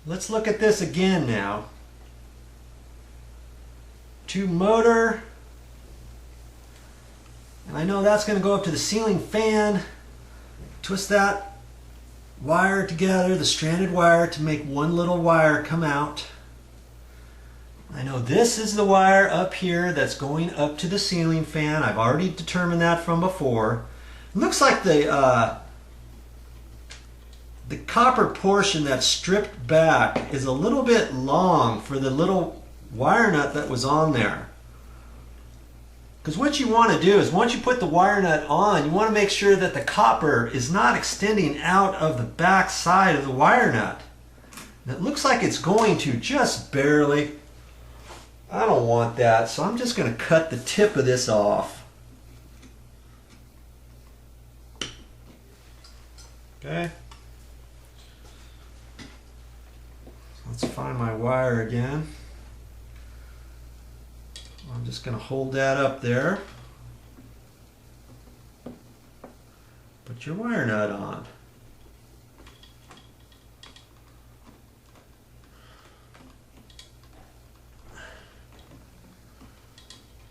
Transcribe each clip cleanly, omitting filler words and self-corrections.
Let's look at this again now. To motor, and I know that's going to go up to the ceiling fan. Twist that wire together, the stranded wire, to make one little wire come out. I know this is the wire up here that's going up to the ceiling fan. I've already determined that from before. It looks like the copper portion that's stripped back is a little bit long for the little wire nut that was on there. Because what you want to do is, once you put the wire nut on, you want to make sure that the copper is not extending out of the back side of the wire nut. And it looks like it's going to, just barely. I don't want that, so I'm just going to cut the tip of this off. Okay. Let's find my wire again. I'm just going to hold that up there. Put your wire nut on.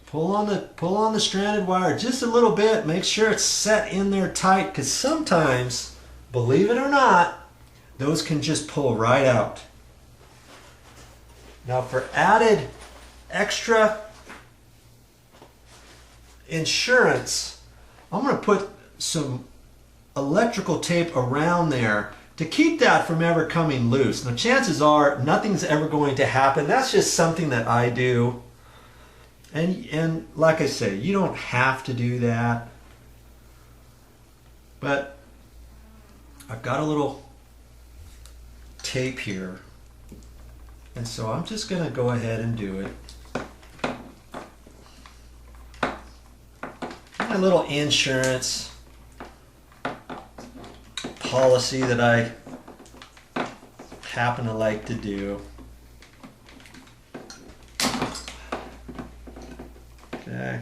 Pull on the stranded wire just a little bit. Make sure it's set in there tight, because sometimes, believe it or not, those can just pull right out. Now, for added extra insurance, I'm going to put some electrical tape around there to keep that from ever coming loose. Now, chances are nothing's ever going to happen. That's just something that I do. And like I say, you don't have to do that. But I've got a little tape here. And so I'm just going to go ahead and do it. My little insurance policy that I happen to like to do. Okay.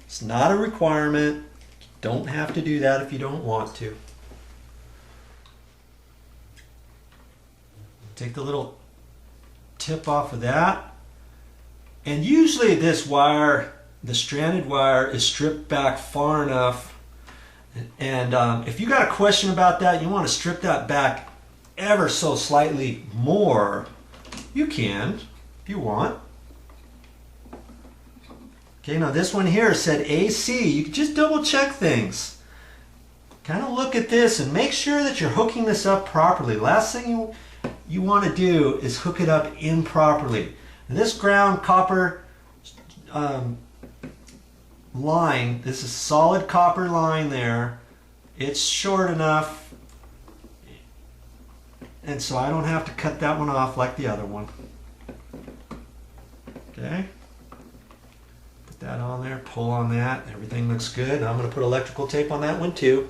It's not a requirement. You don't have to do that if you don't want to. Take the little tip off of that. And usually this wire, the stranded wire, is stripped back far enough. And if you got a question about that, you want to strip that back ever so slightly more, you can if you want. Okay, now this one here said AC. You can just double check things. Kind of look at this and make sure that you're hooking this up properly. Last thing you want to do is hook it up improperly. And this ground copper line, this is solid copper line there. It's short enough, and so I don't have to cut that one off like the other one. Okay. That on there, pull on that, everything looks good. I'm going to put electrical tape on that one too.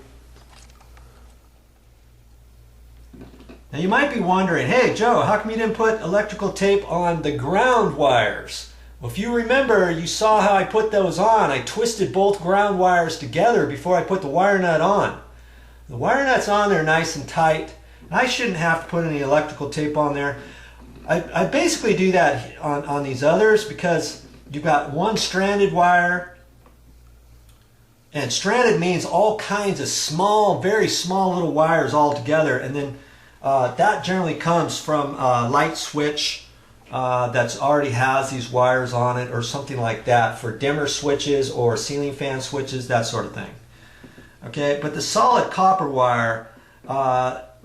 Now you might be wondering, hey Joe, how come you didn't put electrical tape on the ground wires? Well, if you remember, you saw how I put those on. I twisted both ground wires together before I put the wire nut on. The wire nut's on there nice and tight. I shouldn't have to put any electrical tape on there. I basically do that on these others because you've got one stranded wire, and stranded means all kinds of small, very small little wires all together, and then that generally comes from a light switch that's already has these wires on it or something like that for dimmer switches or ceiling fan switches, that sort of thing. Okay, but the solid copper wire,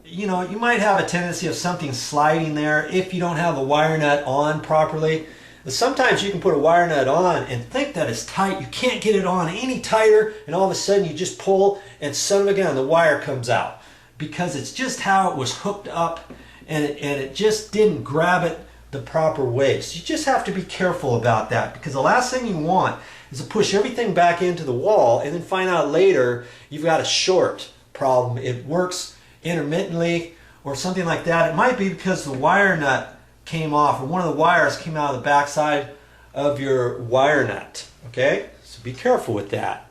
you know, you might have a tendency of something sliding there if you don't have the wire nut on properly. Sometimes you can put a wire nut on and think that it's tight. You can't get it on any tighter, and all of a sudden you just pull, and son of a gun, the wire comes out because it's just how it was hooked up, and it just didn't grab it the proper way. So you just have to be careful about that, because the last thing you want is to push everything back into the wall and then find out later you've got a short problem. It works intermittently or something like that. It might be because the wire nut came off, or one of the wires came out of the backside of your wire nut. Okay, so be careful with that.